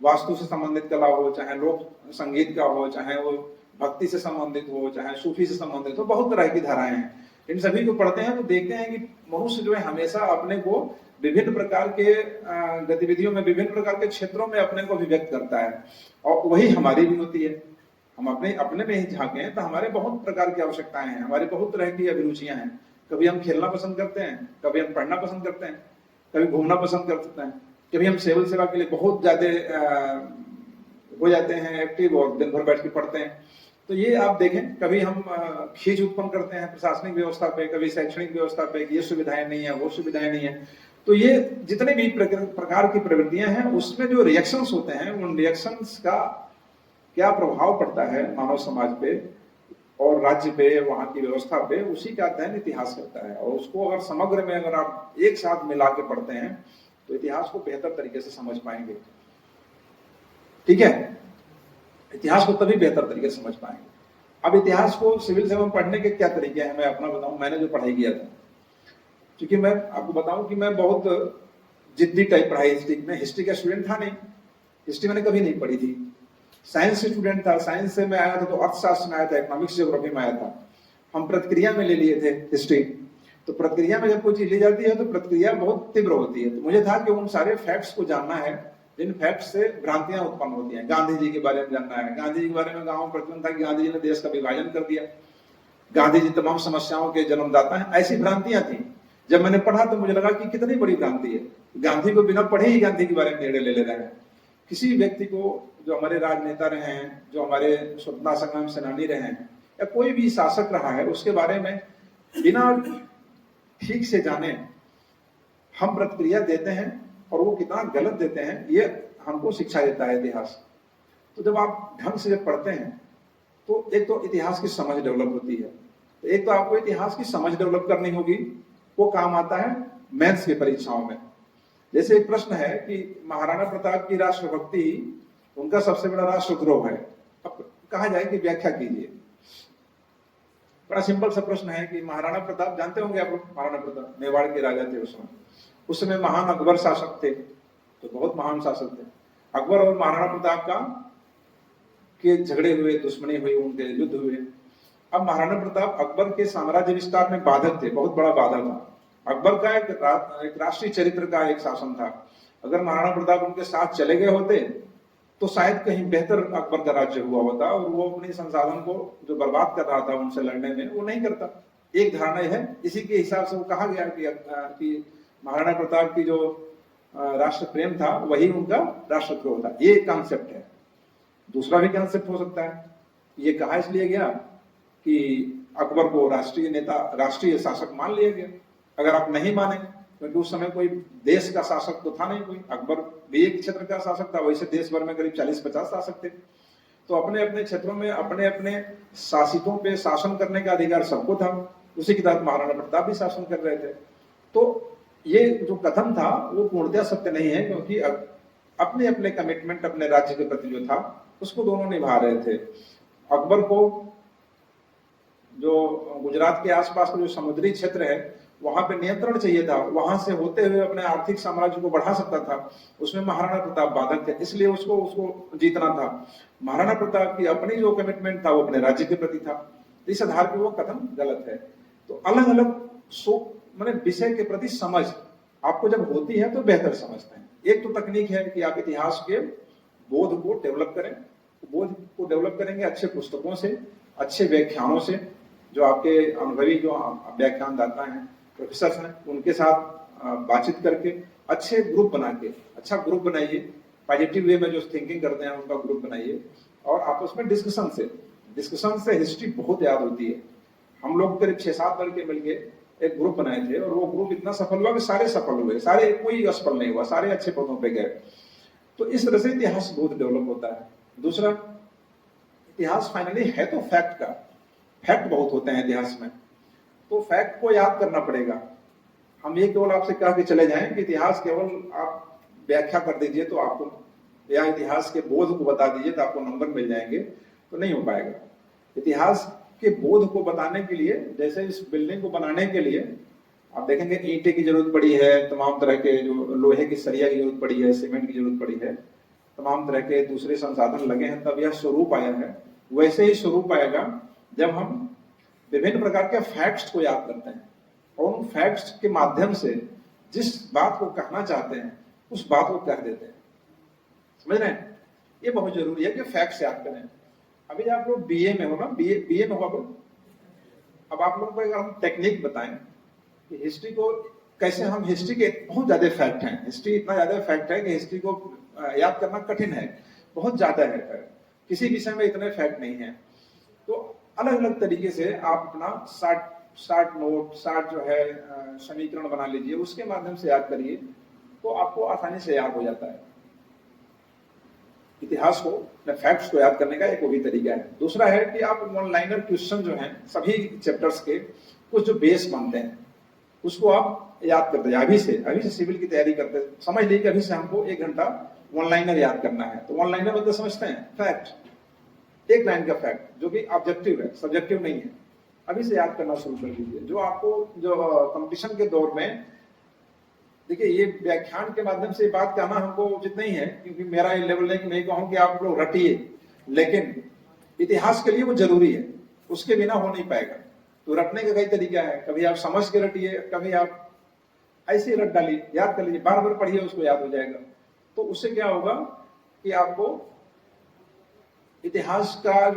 वास्तु से संबंधित कला हो, चाहे लोक संगीत का हो, चाहे वो भक्ति से संबंधित हो, चाहे सूफी से संबंधित हो, बहुत तरह की धाराएं हैं। इन सभी को पढ़ते हैं तो देखते हैं कि मनुष्य जो है हमेशा अपने को विभिन्न प्रकार के गतिविधियों में, विभिन्न प्रकार के क्षेत्रों में अपने को अभिव्यक्त करता है, और वही हमारी भी होती है। हम अपने अपने में ही झांके तो हमारे बहुत प्रकार की आवश्यकताएं हैं, हमारी बहुत तरह की अभिरुचियां हैं। कभी हम खेलना पसंद करते हैं, कभी हम पढ़ना पसंद करते हैं, कभी घूमना पसंद करते हैं, कभी हम सिविल सेवा के लिए बहुत ज्यादा हो जाते हैं एक्टिव और दिन भर बैठ के पढ़ते हैं। तो ये आप देखें, कभी हम खींच उत्पन्न करते हैं प्रशासनिक व्यवस्था पे, कभी शैक्षणिक व्यवस्था पे, ये सुविधाएं नहीं है, वो सुविधाएं नहीं है। तो ये जितने भी प्रकार की प्रवृत्तियां हैं उसमें जो रिएक्शंस होते हैं, उन रिएक्शंस का क्या प्रभाव पड़ता है मानव समाज पे और राज्य पे, वहां की व्यवस्था पे, उसी का अध्ययन इतिहास करता है। और उसको अगर समग्र में अगर आप एक साथ मिला के पढ़ते हैं तो इतिहास को बेहतर तरीके से समझ पाएंगे। ठीक है, इतिहास को तभी बेहतर तरीके से समझ पाएंगे। अब इतिहास को सिविल सेवा में पढ़ने के क्या तरीके हैं, मैं अपना बताऊं। मैंने जो पढ़ाई किया था, क्योंकि मैं आपको बताऊं कि मैं बहुत जिद्दी टाइप पढ़ाई हिस्ट्री का स्टूडेंट था नहीं, हिस्ट्री मैंने कभी नहीं पढ़ी थी। साइंस से स्टूडेंट था, साइंस से मैं आया था तो अर्थशास्त्र में आया था, इकोनॉमिक्स ज्योग्राफी में आया था। हम प्रतिक्रिया में ले लिए थे हिस्ट्री। तो प्रतिक्रिया में जब कोई चीज ली जाती है तो प्रतिक्रिया बहुत तीव्र होती है। तो मुझे था कि उन सारे फैक्ट्स को जानना है जिन फैक्ट्स से भ्रांतियां उत्पन्न होती हैं। गांधी जी के बारे में जानना है। गांधी जी के बारे में गांव प्रचलन था कि गांधी जी ने देश का विभाजन कर दिया, गांधी जी तमाम समस्याओं के जन्मदाता हैं, ऐसी भ्रांतियां थी। जब मैंने पढ़ा तो मुझे लगा कि कितनी बड़ी भ्रांति है, गांधी को बिना पढ़े ही गांधी के बारे में निर्णय ले रहे हैं। किसी व्यक्ति को, जो हमारे राजनेता रहे हैं, जो हमारे स्वतंत्रता संग्राम सेनानी रहे हैं, या कोई भी शासक रहा है, उसके बारे में बिना ठीक से जाने हम प्रतिक्रिया देते हैं और वो कितना गलत देते हैं, ये हमको शिक्षा देता है इतिहास। तो जब आप ढंग से जब पढ़ते हैं तो एक तो इतिहास की समझ डेवलप होती है। तो एक तो आपको इतिहास की समझ डेवलप करनी होगी, वो काम आता है मैथ्स की परीक्षाओं में। जैसे एक प्रश्न है कि महाराणा प्रताप की राष्ट्रभक्ति उनका सबसे बड़ा राष्ट्रद्रोह है, अब कहा जाए कि व्याख्या कीजिए। बड़ा सिंपल सा प्रश्न है कि महाराणा प्रताप, जानते होंगे आप लोग, महाराणा प्रताप मेवाड़ के राजा थे उस समय महान अकबर शासक थे, तो बहुत महान शासक थे। अकबर और महाराणा प्रताप का के झगड़े हुए, दुश्मनी हुई, उनके युद्ध हुए। अब महाराणा प्रताप अकबर के साम्राज्य विस्तार में बाधक थे, बहुत बड़ा बाधक था। अकबर का एक राष्ट्रीय चरित्र का एक शासन था। अगर महाराणा प्रताप उनके साथ चले गए होते तो शायद कहीं बेहतर अकबर का राज्य हुआ होता, और वो अपने संसाधन को जो बर्बाद कर रहा था उनसे लड़ने में, वो नहीं करता। एक धारणा है, इसी के हिसाब से वो कहा गया कि महाराणा प्रताप की जो राष्ट्र प्रेम था वही उनका राष्ट्रद्रोह था। ये एक कॉन्सेप्ट है। दूसरा भी कॉन्सेप्ट हो सकता है, ये कहा इसलिए गया कि अकबर को राष्ट्रीय नेता, राष्ट्रीय शासक मान लिया गया। अगर आप नहीं माने, क्योंकि उस समय कोई देश का शासक तो था नहीं कोई, अकबर भी एक क्षेत्र का शासक था, वैसे देश भर में करीब 40-50 शासक थे। तो अपने अपने क्षेत्रों में अपने अपने शासितों पे शासन करने का अधिकार सबको था। उसी के तहत महाराणा प्रताप भी शासन कर रहे थे। तो ये जो कथन था वो पूर्णतः सत्य नहीं है, क्योंकि अपने अपने कमिटमेंट अपने राज्य के प्रति जो था उसको दोनों निभा रहे थे। अकबर को जो गुजरात के आसपास का जो समुद्री क्षेत्र है वहां पे नियंत्रण चाहिए था, वहां से होते हुए अपने आर्थिक साम्राज्य को बढ़ा सकता था। उसमें महाराणा प्रताप बाधक थे, इसलिए उसको जीतना था। महाराणा प्रताप की अपनी जो कमिटमेंट था वो अपने राज्य के प्रति था। इस आधार पर वो कथन गलत है। तो अलग अलग मैंने विषय के प्रति समझ आपको जब होती है तो बेहतर समझते हैं। एक तो तकनीक है कि आप इतिहास के बोध को डेवलप करें। बोध को डेवलप करेंगे अच्छे पुस्तकों से, अच्छे व्याख्यानों से, जो आपके अनुभवी जो व्याख्यानदाता हैं, प्रोफेसर हैं, उनके साथ बातचीत करके अच्छे ग्रुप बना के, अच्छा ग्रुप बनाइए, पॉजिटिव वे में जो थिंकिंग करते हैं उनका ग्रुप बनाइए, और आपस में डिस्कशन से हिस्ट्री बहुत याद होती है। हम लोग करीब 6-7 लड़के मिलके एक ग्रुप बनाए थे, और वो ग्रुप इतना सफल हुआ कि सारे सफल हुए, सारे, कोई असफल नहीं हुआ, सारे अच्छे पदों पे गए। तो इस तरह से इतिहास बहुत डेवलप होता है। दूसरा, इतिहास फाइनली है तो फैक्ट का, फैक्ट बहुत होते हैं इतिहास में, तो फैक्ट को याद करना पड़ेगा। हम ये केवल आपसे कह के चले जाएं कि इतिहास केवल आप व्याख्या कर दीजिए तो आपको, या इतिहास के बोध को बता दीजिए तो आपको नंबर मिल जाएंगे, तो नहीं हो पाएगा। इतिहास के बोध को बताने के लिए, जैसे इस बिल्डिंग को बनाने के लिए आप देखेंगे ईंटे की जरूरत पड़ी है, तमाम तरह के जो लोहे की सरिया की जरूरत पड़ी है, सीमेंट की जरूरत पड़ी है, तमाम तरह के दूसरे संसाधन लगे हैं, तब यह स्वरूप आया है। वैसे ही स्वरूप आएगा जब हम विभिन्न प्रकार के फैक्ट्स को याद करते हैं, और उन फैक्ट्स के माध्यम से जिस बात को कहना चाहते हैं उस बात को कह देते हैं। समझ रहे हैं? ये बहुत जरूरी है कि फैक्ट्स याद करें। अभी आप लोग बीए में हो ना, बीए में हो आप लोग। अब आप लोगों को अगर हम टेक्निक बताएं कि हिस्ट्री को कैसे, हम हिस्ट्री के बहुत ज्यादा फैक्ट हैं, हिस्ट्री इतना ज्यादा फैक्ट है कि हिस्ट्री को याद करना कठिन है, बहुत ज्यादा है, किसी विषय में इतने फैक्ट नहीं है। तो अलग अलग तरीके से आप अपना 60 जो है समीकरण बना लीजिए, उसके माध्यम से याद करिए, तो आपको आसानी से याद हो जाता है। इतिहास को, फैक्ट्स को याद करने का एक वो भी तरीका है। दूसरा है कि आप वन लाइनर क्वेश्चन जो हैं सभी चैप्टर्स के, कुछ जो बेस बनते हैं उसको आप याद करते हैं। अभी से सिविल की तैयारी करते हैं, समझ लीजिए कि अभी से हमको 1 घंटा वन लाइनर याद करना है। तो वन लाइनर मतलब समझते हैं, फैक्ट, एक लाइन का फैक्ट जो कि ऑब्जेक्टिव है, सब्जेक्टिव नहीं है। अभी से याद करना शुरू कर दीजिए। जो आपको जो कंपटीशन के दौर में, देखिए ये व्याख्यान के माध्यम से बात कहना हमको उचित नहीं है, क्योंकि मेरा ये लेवल नहीं कि मैं कहूं कि आप लोग रटिए, लेकिन इतिहास के लिए वो जरूरी है, उसके बिना हो नहीं पाएगा। तो रटने का कई तरीका है, कभी आप समझ के रटिए, कभी आप ऐसे ही रट डालिए, याद कर लीजिए, बार बार पढ़िए, उसको याद हो जाएगा। तो उससे क्या होगा कि आपको इतिहास का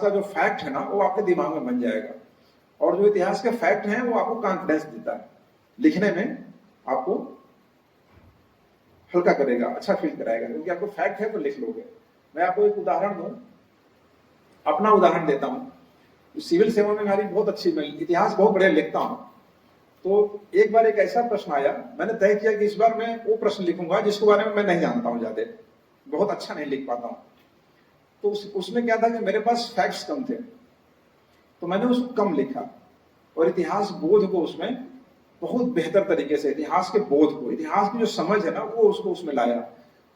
जो फैक्ट है ना, वो आपके दिमाग में बन जाएगा। और जो इतिहास के फैक्ट हैं वो आपको कॉन्फिडेंस देता है, लिखने में आपको हल्का करेगा, अच्छा फील कराएगा, क्योंकि आपको फैक्ट है तो लिख लोगे। मैं आपको एक उदाहरण दूं, अपना उदाहरण देता हूं। सिविल सेवा में हमारी बहुत अच्छी, मैं इतिहास बहुत बढ़िया लिखता हूं। तो एक बार एक ऐसा प्रश्न आया, मैंने तय किया कि इस बार मैं वो प्रश्न लिखूंगा जिसके बारे में मैं नहीं जानता हूं, ज्यादा बहुत अच्छा नहीं लिख पाता हूं। तो उसमें क्या था कि मेरे पास फैक्ट्स कम थे, तो मैंने उसको कम लिखा, और इतिहास बोध को उसमें बहुत बेहतर तरीके से, इतिहास के बोध को, इतिहास की जो समझ है ना, वो उसको उसमें लाया।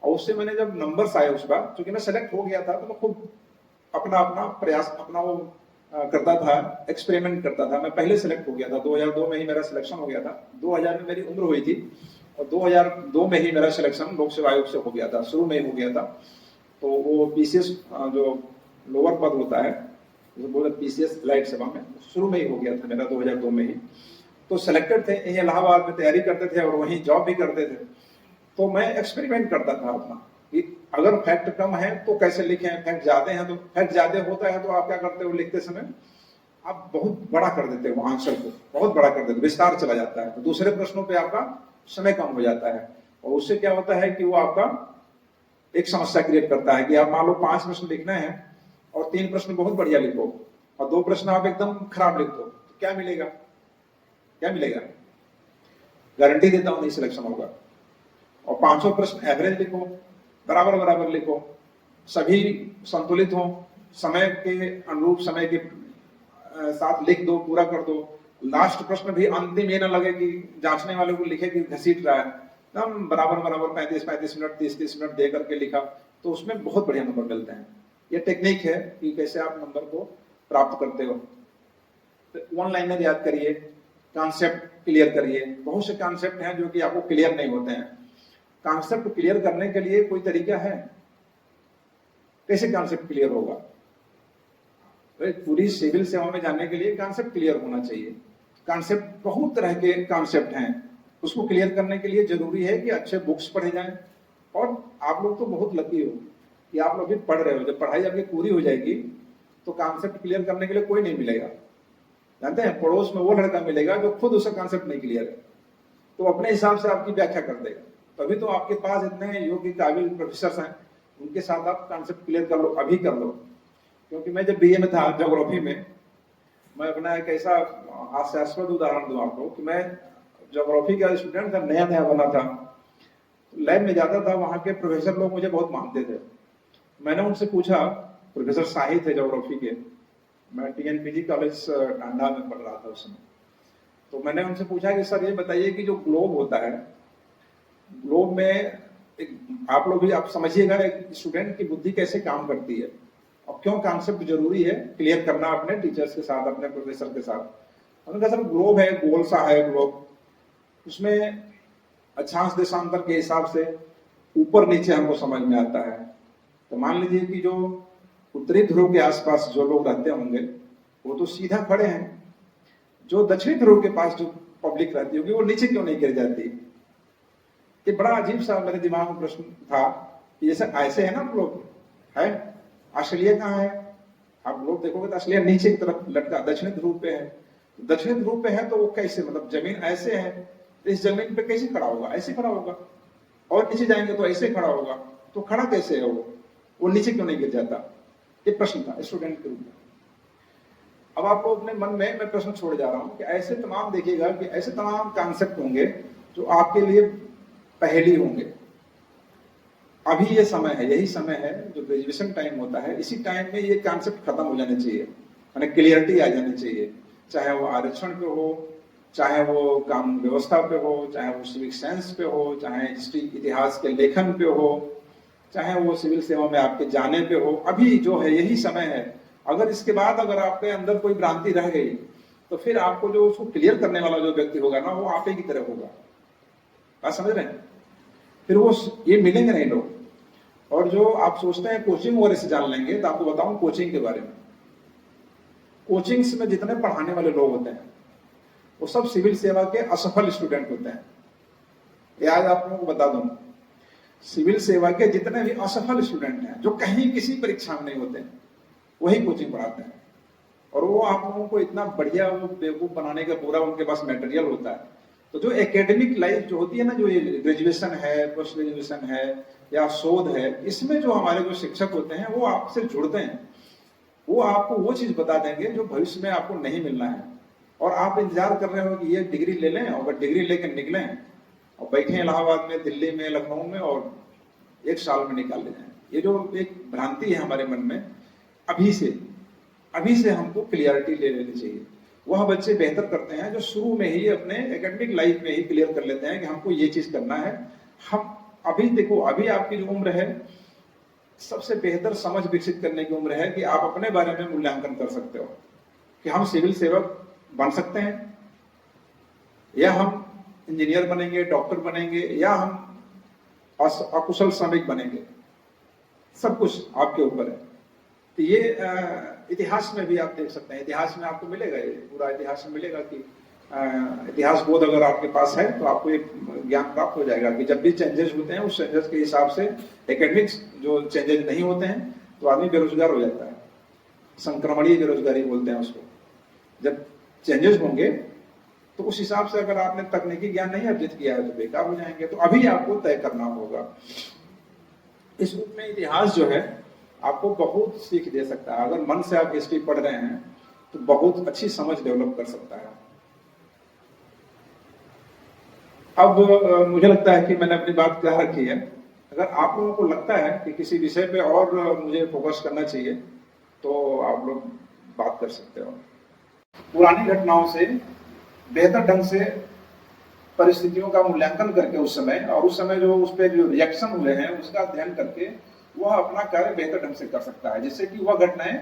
और उससे मैंने जब नंबर्स आए उस बार, क्योंकि मैं सेलेक्ट हो गया था, तो मैं खूब अपना प्रयास, अपना वो करता था, एक्सपेरिमेंट करता था। मैं पहले सेलेक्ट हो गया था, 2002 में ही मेरा सिलेक्शन हो गया था। 2000 में मेरी उम्र हुई थी, और 2002 में ही मेरा सिलेक्शन लोक सेवा आयोग से हो गया था, शुरू में ही हो गया था। तो वो पीसीएस जो लोअर पद होता है, जो बोले पीसीएस लाइट सेवा में, शुरू में ही हो गया था मेरा 2002 में ही। तो सिलेक्टेड थे, यही इलाहाबाद में तैयारी करते थे और वहीं जॉब भी करते थे। तो मैं एक्सपेरिमेंट करता था अपना, कि अगर फैक्ट कम है तो कैसे लिखें, फैक्ट ज्यादा है तो, फैक्ट ज्यादा होता है तो आप क्या करते हो, लिखते समय आप बहुत बड़ा कर देते हो आंसर को, बहुत बड़ा कर देते हो, विस्तार चला जाता है। तो दूसरे प्रश्नों पे आपका समय कम हो जाता है, और उससे क्या होता है कि वो आपका एक समस्या क्रिएट करता है कि आप मान लो 5 प्रश्न लिखना है और 3 प्रश्न बहुत बढ़िया लिखो और 2 प्रश्न आप एकदम खराब लिख दो, तो क्या मिलेगा, क्या मिलेगा? गारंटी देता हूं नहीं सिलेक्शन होगा। और 500 प्रश्न एवरेज लिखो, बराबर बराबर लिखो, सभी संतुलित हो, समय के अनुरूप, समय के साथ लिख दो, पूरा कर दो। लास्ट प्रश्न भी अंतिम ये ना लगे कि जांचने वाले को लिखे कि घसीट रहा है, एकदम बराबर बराबर 35-35 मिनट, 30-30 मिनट दे करके लिखा, तो उसमें बहुत बढ़िया नंबर मिलते हैं। ये टेक्निक है कि कैसे आप नंबर को प्राप्त करते हो। तो वन लाइनर याद करिए, कॉन्सेप्ट क्लियर करिए। बहुत से कॉन्सेप्ट हैं जो कि आपको क्लियर नहीं होते हैं। कॉन्सेप्ट क्लियर करने के लिए कोई तरीका है? कैसे कॉन्सेप्ट क्लियर होगा? पूरी सिविल सेवा में जाने के लिए कॉन्सेप्ट क्लियर होना चाहिए। कॉन्सेप्ट, बहुत तरह के कॉन्सेप्ट हैं, उसको क्लियर करने के लिए जरूरी है कि अच्छे बुक्स पढ़े जाएं। और आप लोग तो बहुत लकी हो कि आप लोग भी पढ़ रहे हो। जब पढ़ाई आपकी पूरी हो जाएगी तो कॉन्सेप्ट क्लियर करने के लिए कोई नहीं मिलेगा। जानते हैं, पड़ोस में वो लड़का मिलेगा जो खुद उसका कॉन्सेप्ट नहीं क्लियर है, तो अपने हिसाब से आपकी व्याख्या कर देगा। तभी तो आपके पास इतने योग्य काबिल प्रोफेसर हैं, उनके साथ आप कॉन्सेप्ट क्लियर कर लो, अभी कर लो। क्योंकि मैं जब बीए में था, ज्योग्राफी में, मैं अपना एक ऐसा हास्यास्पद उदाहरण दूं आपको कि मैं ज्योग्राफी का स्टूडेंट था, नया नया बना था, लैब में जाता था, वहां के प्रोफेसर लोग मुझे बहुत मानते थे। मैंने उनसे पूछा, प्रोफेसर शाही थे ज्योग्राफी के, मैं टीएनपीजी कॉलेज टांडा में पढ़ रहा था उस समय। तो मैंने उनसे पूछा कि सर ये बताइए कि जो ग्लोब होता है, ग्लोब में आप लोग भी आप समझिएगा एक स्टूडेंट की बुद्धि कैसे काम करती है और क्यों कॉन्सेप्ट जरूरी है क्लियर करना अपने टीचर्स के साथ, अपने प्रोफेसर के साथ। उन्होंने कहा सर ग्लोब है, गोल सा है ग्लोब, उसमें अक्षांश देशांतर के हिसाब से ऊपर नीचे हमको समझ में आता है। तो मान लीजिए कि जो उत्तरी ध्रुव के आसपास जो लोग रहते होंगे वो तो सीधा खड़े हैं, जो दक्षिणी ध्रुव के पास जो पब्लिक रहती होगी वो नीचे क्यों नहीं गिर जाती? ये बड़ा अजीब सा मेरे दिमाग में प्रश्न था कि जैसे ऐसे है ना, आप लोग है, ऑस्ट्रेलिया कहाँ है? आप लोग देखोगे तो ऑस्ट्रेलिया नीचे की तरफ लटका, दक्षिणी ध्रुव पे है। दक्षिणी ध्रुव पे है तो वो कैसे, मतलब जमीन ऐसे है तो इस जमीन पे कैसे खड़ा होगा? ऐसे खड़ा होगा। और नीचे जाएंगे तो ऐसे खड़ा होगा। तो खड़ा कैसे है वो नीचे क्यों नहीं गिर जाता? ये प्रश्न था स्टूडेंट के रूप में। अब आपको अपने मन में मैं प्रश्न छोड़ जा रहा हूं कि ऐसे तमाम देखिएगा कि ऐसे तमाम कॉन्सेप्ट होंगे जो आपके लिए पहेली होंगे। अभी ये समय है, यही समय है जो ग्रेजुएशन टाइम होता है, इसी टाइम में ये कॉन्सेप्ट खत्म हो जाने चाहिए, यानी क्लियरिटी आ जानी चाहिए। चाहे वो आरक्षण पे हो, चाहे वो कानून व्यवस्था पे हो, चाहे वो सिविक साइंस पे हो, चाहे हिस्ट्री इतिहास के लेखन पे हो, चाहे वो सिविल सेवा में आपके जाने पे हो। अभी जो है यही समय है। अगर इसके बाद अगर आपके अंदर कोई भ्रांति रह गई तो फिर आपको जो उसको क्लियर करने वाला जो व्यक्ति होगा ना, वो आप ही की तरह होगा। बात समझ रहे हैं? फिर वो ये मिलेंगे नहीं लोग। और जो आप सोचते हैं कोचिंग वगैरह से जान लेंगे, तो आपको बताऊं कोचिंग के बारे में। कोचिंग्स में जितने पढ़ाने वाले लोग होते हैं वो सब सिविल सेवा के असफल स्टूडेंट होते हैं। ये आज आप लोगों को बता दूं, सिविल सेवा के जितने भी असफल स्टूडेंट हैं जो कहीं किसी परीक्षा में नहीं होते हैं, वही कोचिंग पढ़ाते हैं। और वो आप लोगों को इतना बढ़िया वो बेवकूफ बनाने का पूरा उनके पास मटेरियल होता है। तो जो एकेडमिक लाइफ जो होती है ना, जो ये ग्रेजुएशन है, पोस्ट ग्रेजुएशन है या शोध है, इसमें जो हमारे जो शिक्षक होते हैं वो आपसे जुड़ते हैं। वो आपको वो चीज बता देंगे जो भविष्य में आपको नहीं मिलना है। और आप इंतजार कर रहे हो कि ये डिग्री ले लें, और डिग्री लेकर निकलें और बैठे इलाहाबाद में, दिल्ली में, लखनऊ में और 1 साल में निकाल ले जाएं। ये जो एक भ्रांति है हमारे मन में, अभी से हमको क्लियरिटी ले लेनी चाहिए। वह बच्चे बेहतर करते हैं जो शुरू में ही अपने एकेडमिक लाइफ में ही क्लियर कर लेते हैं कि हमको ये चीज करना है। हम अभी देखो, अभी आपकी जो उम्र है सबसे बेहतर समझ विकसित करने की उम्र है कि आप अपने बारे में मूल्यांकन कर सकते हो कि हम सिविल सेवक बन सकते हैं, या हम इंजीनियर बनेंगे, डॉक्टर बनेंगे, या हम अकुशल श्रमिक बनेंगे। सब कुछ आपके ऊपर है। तो ये इतिहास में भी आप देख सकते हैं, इतिहास में आपको मिलेगा, ये पूरा इतिहास में मिलेगा कि इतिहास बोध अगर आपके पास है तो आपको एक ज्ञान प्राप्त हो जाएगा कि जब भी चेंजेस होते हैं उस चेंजेस के हिसाब से एकेडमिक्स जो चेंजेस नहीं होते हैं तो आदमी बेरोजगार हो जाता है। संक्रमणीय बेरोजगारी बोलते हैं उसको। जब चेंजेस होंगे तो उस हिसाब से अगर आपने तकनीकी ज्ञान नहीं अर्जित किया है तो बेकार हो जाएंगे। तो अभी आपको तय करना होगा। इस रूप में इतिहास जो है आपको बहुत सीख दे सकता है। अगर मन से आप हिस्ट्री पढ़ रहे हैं तो बहुत अच्छी समझ डेवलप कर सकता है। अब मुझे लगता है कि मैंने अपनी बात कह रखी है। अगर आप लोगों को लगता है कि किसी विषय पे और मुझे फोकस करना चाहिए तो आप लोग बात कर सकते हो। पुरानी घटनाओं से बेहतर ढंग से परिस्थितियों का मूल्यांकन करके उस समय जो उस पर जो रिएक्शन हुए हैं उसका अध्ययन करके वह अपना कार्य बेहतर ढंग से कर सकता है, जिससे कि वह घटनाएं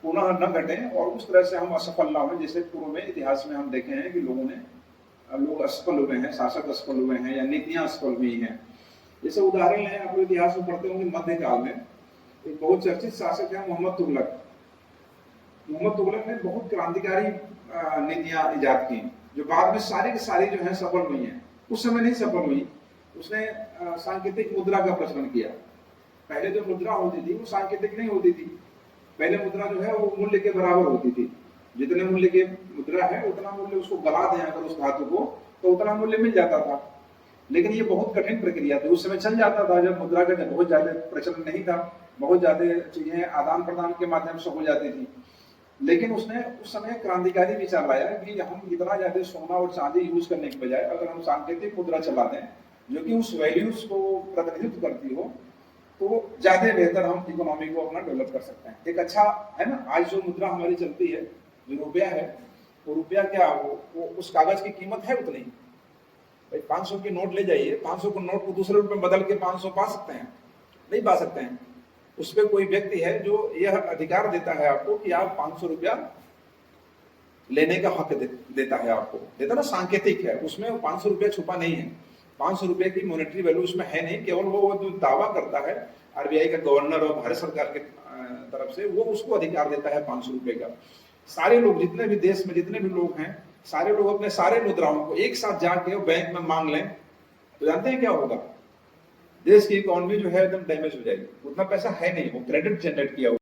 पुनः न घटे और उस तरह से हम असफल ना हो। जैसे पूर्व में इतिहास में हम देखे हैं कि लोग असफल हुए हैं, शासक असफल हुए हैं या नीतियां असफल हुई हैं। जैसे उदाहरण है, आप लोग इतिहास में पढ़ते होंगे, मध्यकाल में एक बहुत चर्चित शासक है मोहम्मद तुगलक। मोहम्मद तुगलक ने बहुत क्रांतिकारी नीतियां इजाद की जो बाद में सारी की सारी जो है सफल हुई हैं। उस समय नहीं सफल हुई। उसने सांकेतिक मुद्रा का प्रचलन किया। पहले जो मुद्रा होती थी वो सांकेतिक नहीं होती थी। पहले मुद्रा जो है वो मूल्य के बराबर होती थी। जितने मूल्य की मुद्रा है उतना मूल्य उसको गला दें अगर उस धातु को तो उतना मूल्य मिल जाता था। लेकिन ये बहुत कठिन प्रक्रिया थी। उस समय चल जाता था जब मुद्रा का बहुत ज्यादा प्रचलन नहीं था, बहुत ज्यादा चीजें आदान प्रदान के माध्यम से हो जाती थी। लेकिन उसने उस समय क्रांतिकारी विचार लाया कि हम इतना ज्यादा सोना और चांदी यूज करने के बजाय अगर हम सांकेतिक मुद्रा चला दें जो कि उस वैल्यूज को प्रतिनिधित्व करती हो तो ज्यादा बेहतर हम इकोनॉमी को अपना डेवलप कर सकते हैं। एक अच्छा है ना, आज जो मुद्रा हमारी चलती है जो रुपया है, वो रुपया क्या वो उस कागज की कीमत है उतनी। भाई 500 की नोट ले जाइए, 500 को नोट को दूसरे रुपए में बदल के 500 पा सकते हैं? नहीं पा सकते हैं। उस पर कोई व्यक्ति है जो यह अधिकार देता है आपको कि आप 500 रुपया लेने का हक देता है आपको, देता ना, सांकेतिक है। उसमें 500 रुपया छुपा नहीं है। 500 रुपए की मॉनेटरी वैल्यू उसमें है नहीं। केवल वो जो दावा करता है आरबीआई का गवर्नर और भारत सरकार के तरफ से, वो उसको अधिकार देता है 500 रुपए का। सारे लोग, जितने भी देश में जितने भी लोग हैं, सारे लोग अपने सारे मुद्राओं को एक साथ जाके बैंक में मांग लें तो जानते हैं क्या होगा? देश की इकोनॉमी जो है एकदम डैमेज हो जाएगी। उतना पैसा है नहीं, वो क्रेडिट जनरेट किया हुआ।